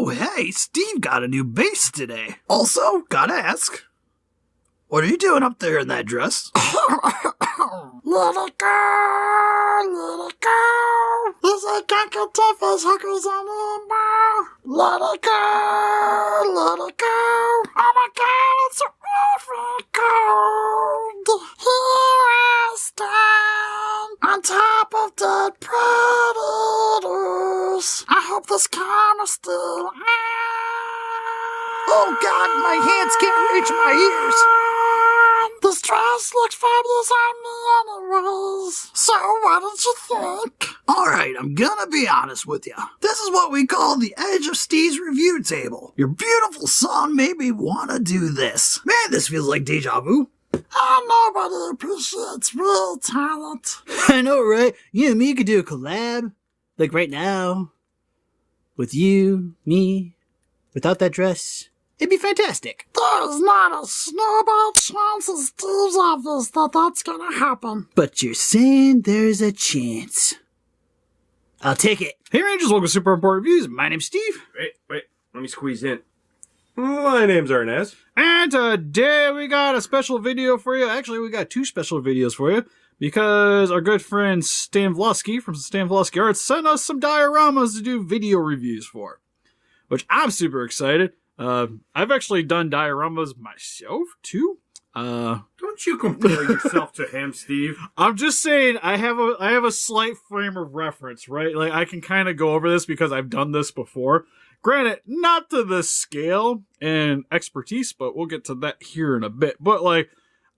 Oh, hey, Steve got a new bass today. Also, gotta ask, what are you doing up there in that dress? Let it go, let it go. This ain't gonna get tough as hookers anymore. Let it go, let it go. Oh my God, it's so awful cold. Here I stand on top of dead predators. I hope this camera's still on. Oh God, my hands can't reach my ears. This dress looks fabulous on me anyways. So what did you think? Alright, I'm gonna be honest with you. This is what we call the edge of Steve's review table. Your beautiful song made me wanna do this. Man, this feels like deja vu. Nobody appreciates real talent. I know, right? You and me could do a collab. Like right now. With you, me, without that dress. It'd be fantastic. There's not a snowball chance in Steve's office that that's gonna happen. But you're saying there's a chance. I'll take it. Hey Rangers, welcome to Super Important Reviews. My name's Steve. Wait, let me squeeze in. My name's Ernest. And today we got a special video for you. Actually, we got two special videos for you. Because our good friend Stan Volsky from Stan Volsky Arts sent us some dioramas to do video reviews for. Which I'm super excited. I've actually done dioramas myself, too. Don't you compare yourself to him, Steve. I'm just saying, I have a slight frame of reference, right? Like, I can kind of go over this because I've done this before. Granted, not to this scale and expertise, but we'll get to that here in a bit. But, like,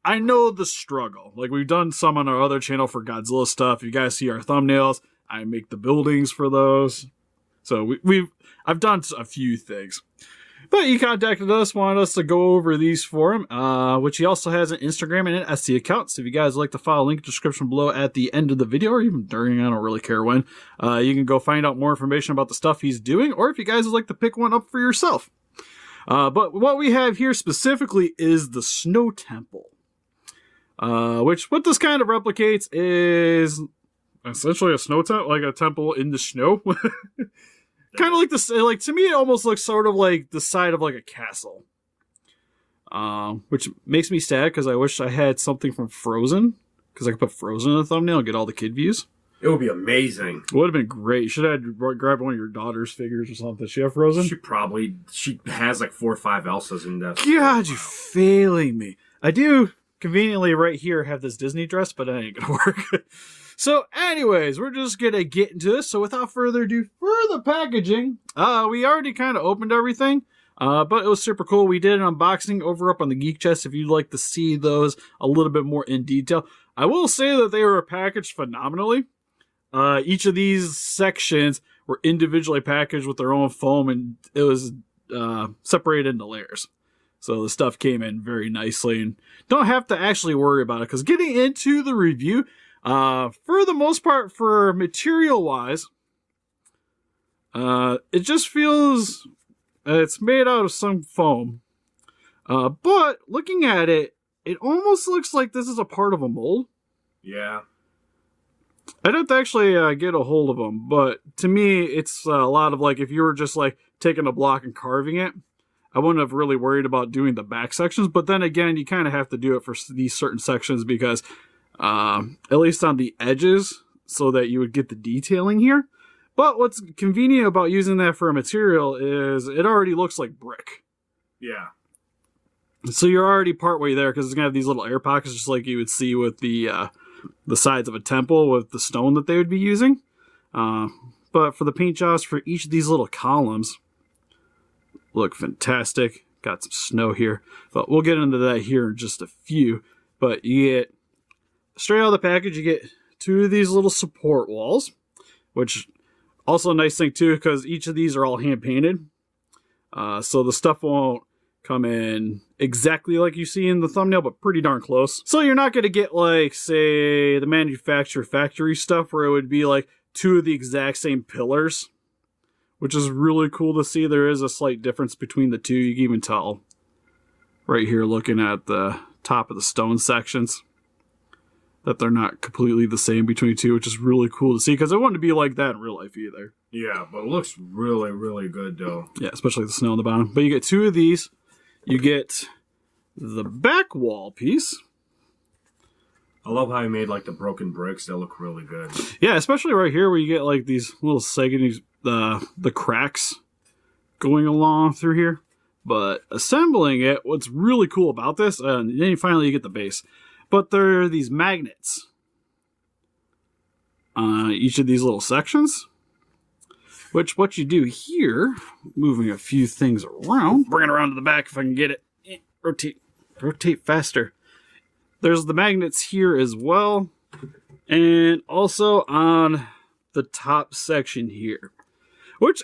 I know the struggle. Like, we've done some on our other channel for Godzilla stuff. You guys see our thumbnails. I make the buildings for those. So, I've done a few things. But he contacted us, wanted us to go over these for him, which he also has an Instagram and an Etsy account. So if you guys like to follow, link in the description below at the end of the video, or even during, I don't really care when. You can go find out more information about the stuff he's doing, or if you guys would like to pick one up for yourself. But what we have here specifically is the Snow Temple. Which, what this kind of replicates is essentially a snow temple, like a temple in the snow. Kind of like this, like, to me, it almost looks sort of like the side of like a castle. Which makes me sad because I wish I had something from Frozen. Because I could put Frozen in the thumbnail and get all the kid views. It would be amazing. It would have been great. You should have grabbed one of your daughter's figures or something. Does she have Frozen? She has like 4 or 5 Elsas in that. God, you failing me. I do conveniently right here have this Disney dress, but that ain't gonna work. So anyways, we're just going to get into this. So without further ado, for the packaging, we already kind of opened everything, but it was super cool. We did an unboxing over up on the Geek Chest if you'd like to see those a little bit more in detail. I will say that they were packaged phenomenally. Each of these sections were individually packaged with their own foam, and it was separated into layers. So the stuff came in very nicely, and don't have to actually worry about it, because getting into the review, for the most part, for material-wise, it just feels it's made out of some foam. But looking at it, it almost looks like this is a part of a mold. Yeah. I'd have to actually get a hold of them, but to me, it's a lot of like, if you were just like taking a block and carving it, I wouldn't have really worried about doing the back sections. But then again, you kind of have to do it for these certain sections because at least on the edges, so that you would get the detailing here. But what's convenient about using that for a material is it already looks like brick. Yeah. So you're already partway there because it's going to have these little air pockets just like you would see with the sides of a temple with the stone that they would be using. But for the paint jobs for each of these little columns, look fantastic. Got some snow here. But we'll get into that here in just a few. But you get, straight out of the package, you get 2 of these little support walls, which also a nice thing too, because each of these are all hand painted. So the stuff won't come in exactly like you see in the thumbnail, but pretty darn close. So you're not going to get like, say, the manufacturer factory stuff where it would be like 2 of the exact same pillars, which is really cool to see. There is a slight difference between the 2. You can even tell right here looking at the top of the stone sections. that they're not completely the same between two, which is really cool to see because it wouldn't be like that in real life either. Yeah, but it looks really, really good though. Yeah, especially the snow on the bottom. But you get two of these. You get the back wall piece. I love how he made like the broken bricks. They look really good. Yeah, especially right here where you get like these little segments, the cracks going along through here. But assembling it, what's really cool about this, and then finally you get the base. But there are these magnets on each of these little sections. Which what you do here, moving a few things around, bring it around to the back if I can get it. Rotate faster. There's the magnets here as well. And also on the top section here. Which,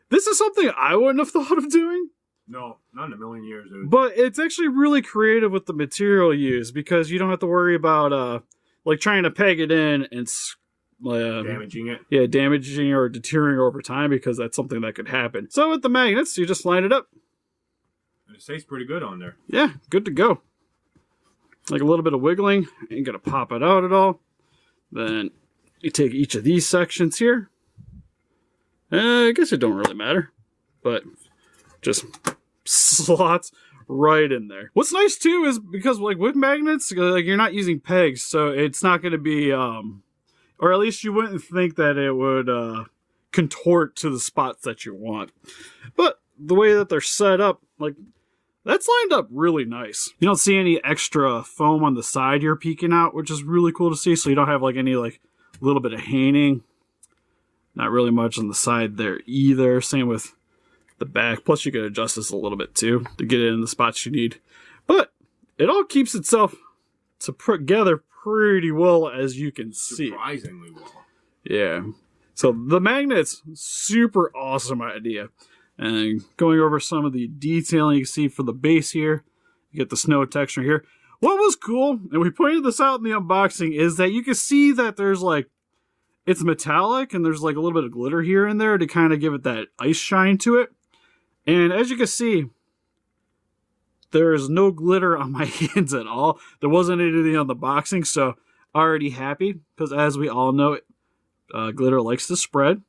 this is something I wouldn't have thought of doing. No, not in a million years, dude. But it's actually really creative with the material used because you don't have to worry about like trying to peg it in and damaging it. Yeah, damaging or deteriorating over time because that's something that could happen. So with the magnets, you just line it up. And it stays pretty good on there. Yeah, good to go. Like a little bit of wiggling, ain't gonna pop it out at all. Then you take each of these sections here. I guess it don't really matter, but just slots right in there. What's nice too is because like with magnets, like you're not using pegs, so it's not going to be, or at least you wouldn't think that it would contort to the spots that you want. But the way that they're set up, like that's lined up really nice. You don't see any extra foam on the side you're peeking out, which is really cool to see. So you don't have like any like little bit of hanging. Not really much on the side there either. Same with the back. Plus you can adjust this a little bit too to get it in the spots you need. But it all keeps itself together pretty well as you can see. Surprisingly well. Yeah. So the magnets, super awesome idea. And going over some of the detailing you can see for the base here, you get the snow texture here. What was cool, and we pointed this out in the unboxing, is that you can see that there's like, it's metallic and there's like a little bit of glitter here and there to kind of give it that ice shine to it. And as you can see, there's no glitter on my hands at all. There wasn't anything on the boxing, so already happy. Because as we all know, glitter likes to spread.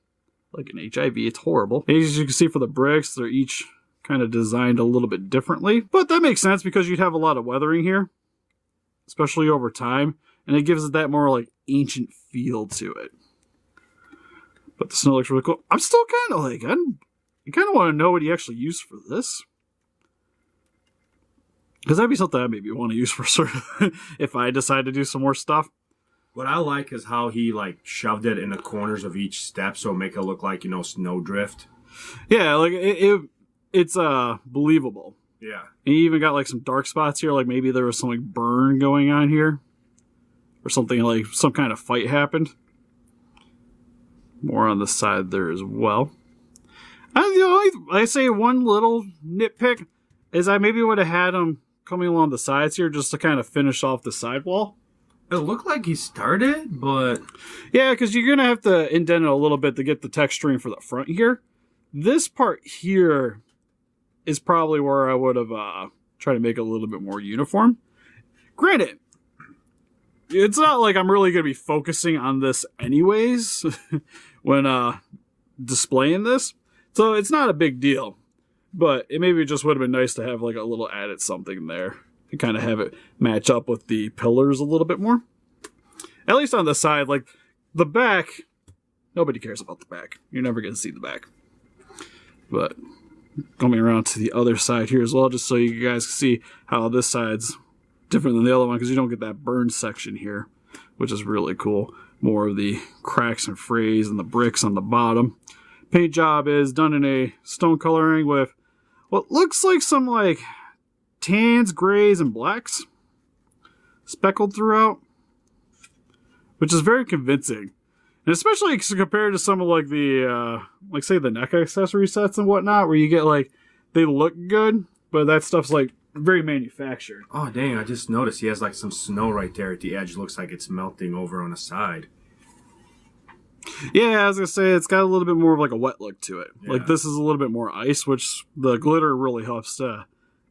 Like an HIV, it's horrible. And as you can see for the bricks, they're each kind of designed a little bit differently. But that makes sense because you'd have a lot of weathering here. Especially over time. And it gives it that more like ancient feel to it. But the snow looks really cool. I'm still kind of like, I kind of want to know what he actually used for this. Because that'd be something I maybe want to use for sort of if I decide to do some more stuff. What I like is how he like shoved it in the corners of each step so make it look like, you know, snowdrift. Yeah, like it's believable. Yeah. And you even got like some dark spots here, like maybe there was some like burn going on here. Or something like some kind of fight happened. More on the side there as well. I say one little nitpick is I maybe would have had them coming along the sides here just to kind of finish off the sidewall. It looked like he started, but... Yeah, because you're going to have to indent it a little bit to get the texturing for the front here. This part here is probably where I would have tried to make it a little bit more uniform. Granted, it's not like I'm really going to be focusing on this anyways when displaying this. So it's not a big deal. But it maybe just would have been nice to have like a little added something there. And kind of have it match up with the pillars a little bit more. At least on the side, like the back, nobody cares about the back. You're never going to see the back. But coming around to the other side here as well, just so you guys can see how this side's different than the other one, because you don't get that burn section here, which is really cool. More of the cracks and frays and the bricks on the bottom. Paint job is done in a stone coloring with what looks like some like tans, grays, and blacks speckled throughout, which is very convincing. And especially compared to some of like the, like say the NECA accessory sets and whatnot, where you get like, they look good, but that stuff's like very manufactured. Oh dang, I just noticed he has like some snow right there at the edge. Looks like it's melting over on the side. Yeah, I was gonna say it's got a little bit more of like a wet look to it. Yeah. Like this is a little bit more ice, which the glitter really helps to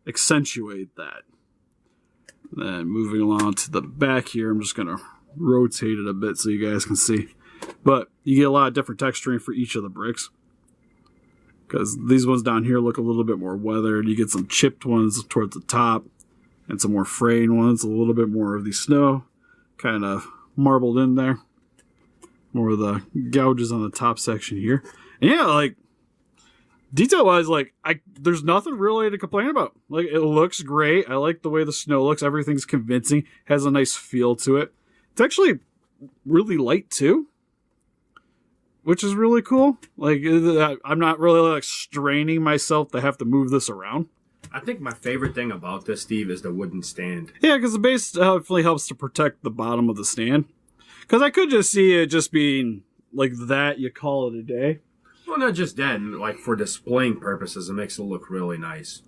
accentuate that. Then moving along to the back here, I'm just going to rotate it a bit so you guys can see. But you get a lot of different texturing for each of the bricks. Because these ones down here look a little bit more weathered. You get some chipped ones towards the top. And some more frayed ones. A little bit more of the snow. Kind of marbled in there. More of the gouges on the top section here. And yeah, like, detail-wise, like, there's nothing really to complain about. Like, it looks great. I like the way the snow looks. Everything's convincing. Has a nice feel to it. It's actually really light, too. Which is really cool. Like, I'm not really, like, straining myself to have to move this around. I think my favorite thing about this, Steve, is the wooden stand. Yeah, because the base definitely helps to protect the bottom of the stand. Because I could just see it just being like that, you call it a day. Well, not just that, like for displaying purposes, it makes it look really nice.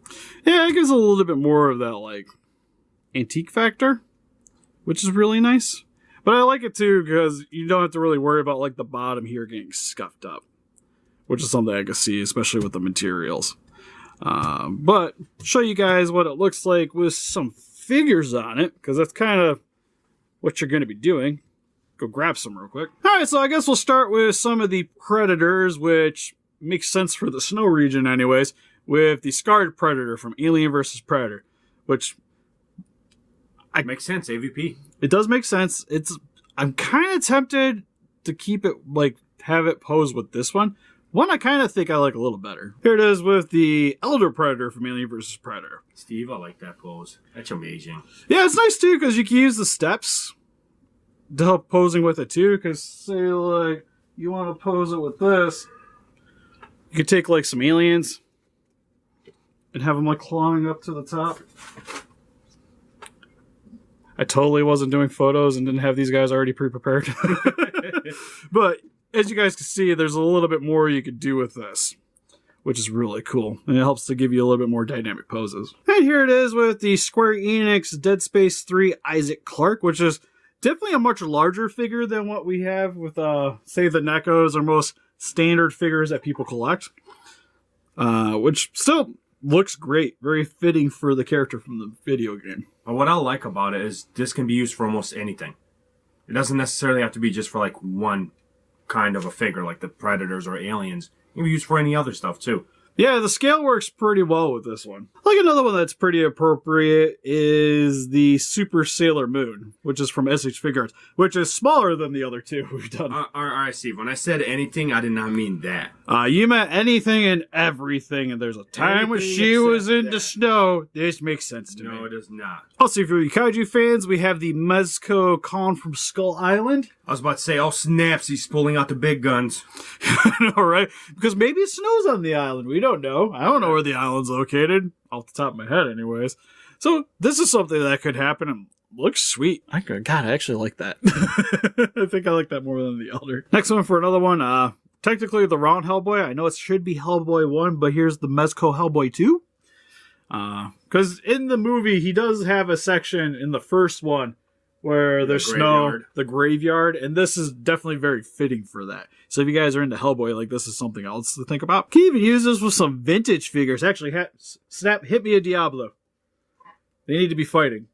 Yeah, it gives a little bit more of that, like, antique factor, which is really nice. But I like it too, because you don't have to really worry about, like, the bottom here getting scuffed up, which is something I can see, especially with the materials. But show you guys what it looks like with some figures on it, because that's kind of what you're going to be doing. Go grab some real quick. Alright, so I guess we'll start with some of the Predators, which makes sense for the snow region anyways, with the Scarred Predator from Alien vs. Predator, which... Makes sense, AVP. It does make sense. I'm kind of tempted to keep it, like, have it pose with this one. One I kind of think I like a little better. Here it is with the Elder Predator from Alien vs. Predator. Steve, I like that pose. That's amazing. Yeah, it's nice too, because you can use the steps to help posing with it too, because say like you want to pose it with this, you could take like some aliens and have them like clawing up to the top. I totally wasn't doing photos and didn't have these guys already pre-prepared. But as you guys can see, there's a little bit more you could do with this, which is really cool. And it helps to give you a little bit more dynamic poses. And here it is with the Square Enix Dead Space 3 Isaac Clarke, which is definitely a much larger figure than what we have with, say, the NECAs or most standard figures that people collect. Which still looks great. Very fitting for the character from the video game. But what I like about it is this can be used for almost anything. It doesn't necessarily have to be just for, like, one kind of a figure, like the Predators or Aliens. It can be used for any other stuff, too. Yeah, the scale works pretty well with this one. Like another one that's pretty appropriate is the Super Sailor Moon, which is from SH Figuarts, which is smaller than the other two we've done. All right, Steve. When I said anything, I did not mean that. You meant anything and everything, and there's a time when she was in the snow. This makes sense to me. No, it does not. Also, for you kaiju fans, we have the Mezco Khan from Skull Island. I was about to say, oh snaps, he's pulling out the big guns. I know, right? Because maybe it snows on the island. We don't know. I don't know where the island's located. Off the top of my head, anyways. So, this is something that could happen and looks sweet. God, I actually like that. I think I like that more than the Elder. Next one for another one. Technically, the round Hellboy. I know it should be Hellboy 1, but here's the Mezco Hellboy 2. Because in the movie, he does have a section in the first one where there's snow, the graveyard, and this is definitely very fitting for that. So if you guys are into Hellboy, like, this is something else to think about. Can even use this with some vintage figures. Actually, Snap, hit me a Diablo. They need to be fighting.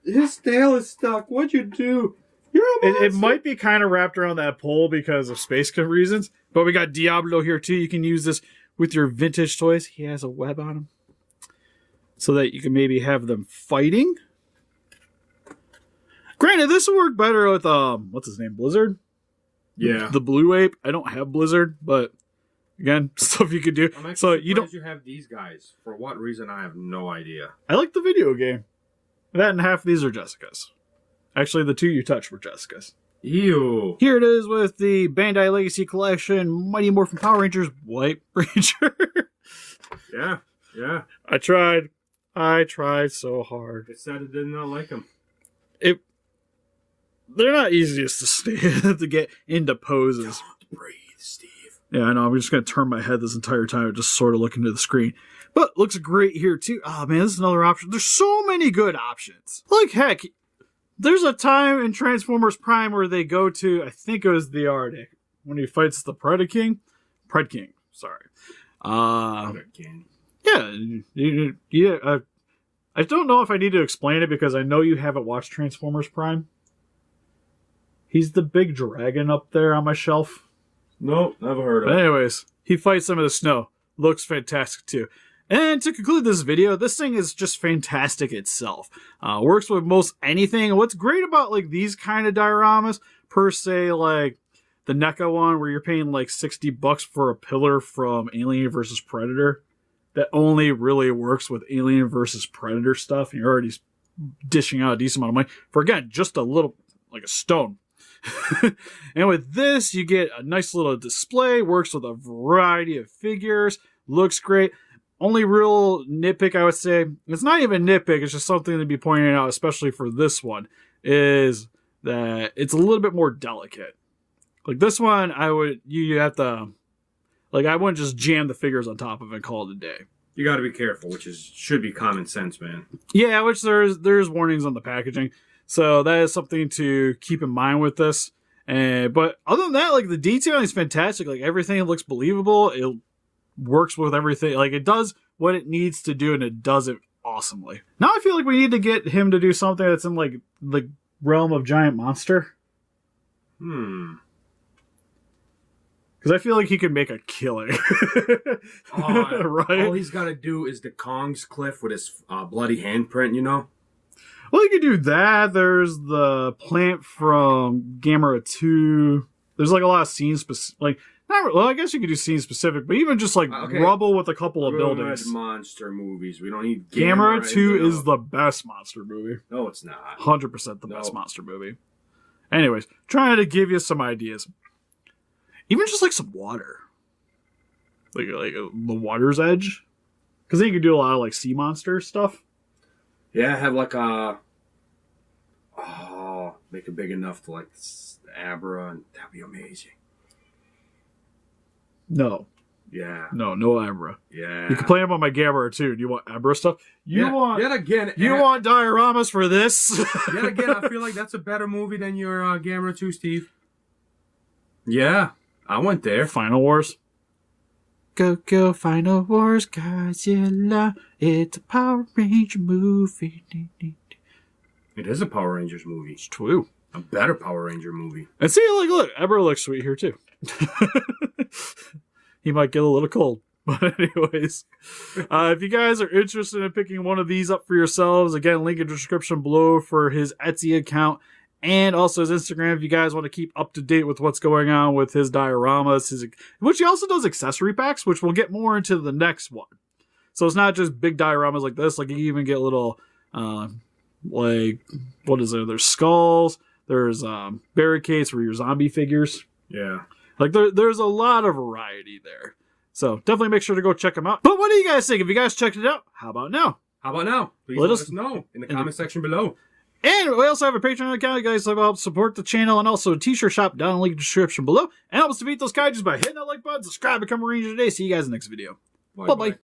His tail is stuck. What'd you do? You're a monster. It might be kind of wrapped around that pole because of space reasons, but we got Diablo here too. You can use this with your vintage toys. He has a web on him, so that you can maybe have them fighting. Granted, this would work better with, what's his name, Blizzard? Yeah. The Blue Ape. I don't have Blizzard, but again, stuff you could do. I'm so you don't. You have these guys. For what reason, I have no idea. I like the video game. That and half of these are Jessica's. Actually, the two you touched were Jessica's. Ew. Here it is with the Bandai Legacy Collection, Mighty Morphin Power Rangers, White Ranger. Yeah. I tried so hard. It said it did not like him. They're not easiest to stay to get into poses. Don't breathe, Steve. Yeah, I know. I'm just going to turn my head this entire time, just sort of looking to the screen. But looks great here, too. Oh, man, this is another option. There's so many good options. Like, heck, there's a time in Transformers Prime where they go to, I think it was the Arctic, when he fights the Predaking. Sorry. Predaking. Yeah, I don't know if I need to explain it because I know you haven't watched Transformers Prime. He's the big dragon up there on my shelf. Nope, never heard of But it. anyways, he fights some of the snow. Looks fantastic too. And to conclude this video, this thing is just fantastic itself. Works with most anything. What's great about like these kind of dioramas, per se, like the NECA one where you're paying like $60 for a pillar from Alien vs. Predator, that only really works with Alien vs. Predator stuff. And you're already dishing out a decent amount of money for, again, just a little, like a stone. And with this, you get a nice little display, works with a variety of figures, looks great. Only real nitpick, I would say, it's not even nitpick, it's just something to be pointed out, especially for this one, is that it's a little bit more delicate. Like this one, you have to, like I wouldn't just jam the figures on top of it and call it a day. You got to be careful, which should be common sense, man. Yeah, which there's warnings on the packaging. So that is something to keep in mind with this. But other than that, like the detailing is fantastic. Like everything looks believable. It works with everything. Like it does what it needs to do, and it does it awesomely. Now I feel like we need to get him to do something that's in like the realm of giant monster. Hmm. Because I feel like he could make a killing. Right? All he's got to do is the Kong's cliff with his bloody handprint, you know? Well, you could do that. There's the plant from Gamera 2. There's like a lot of scenes like I guess you could do scene specific, but even just like rubble with a couple of buildings. Monster movies. We don't need Gamera 2 is the best monster movie. No, it's not. 100% the best monster movie. Anyways, trying to give you some ideas. Even just like some water. Like the water's edge. Because then you could do a lot of like sea monster stuff. Yeah, have like make it big enough to like Abra, and that'd be amazing. No. Yeah. No Abra. Yeah. You complain about my Gamera too. Do you want Abra stuff? You want dioramas for this? Yet again, I feel like that's a better movie than your Gamera 2, Steve. Yeah, I went there. Final Wars. Go Final Wars, Godzilla. It's a Power Ranger movie. It is a Power Rangers movie. It's true. A better Power Ranger movie. And see, like, look, Abra looks sweet here too. He might get a little cold. But anyways, if you guys are interested in picking one of these up for yourselves, again, link in the description below for his Etsy account and also his Instagram if you guys want to keep up to date with what's going on with his dioramas, which he also does accessory packs, which we'll get more into the next one. So it's not just big dioramas like this. Like you even get little, like, what is there? There's skulls. There's barricades for your zombie figures. Yeah. Like there's a lot of variety there. So definitely make sure to go check them out. But what do you guys think? If you guys checked it out, how about now? How about now? Please let us know in the comment section below. And we also have a Patreon account. You guys help support the channel, and also a t-shirt shop down in the link in the description below. And help us defeat those kaijus by hitting that like button, subscribe, become a Ranger today. See you guys in the next video. Bye-bye.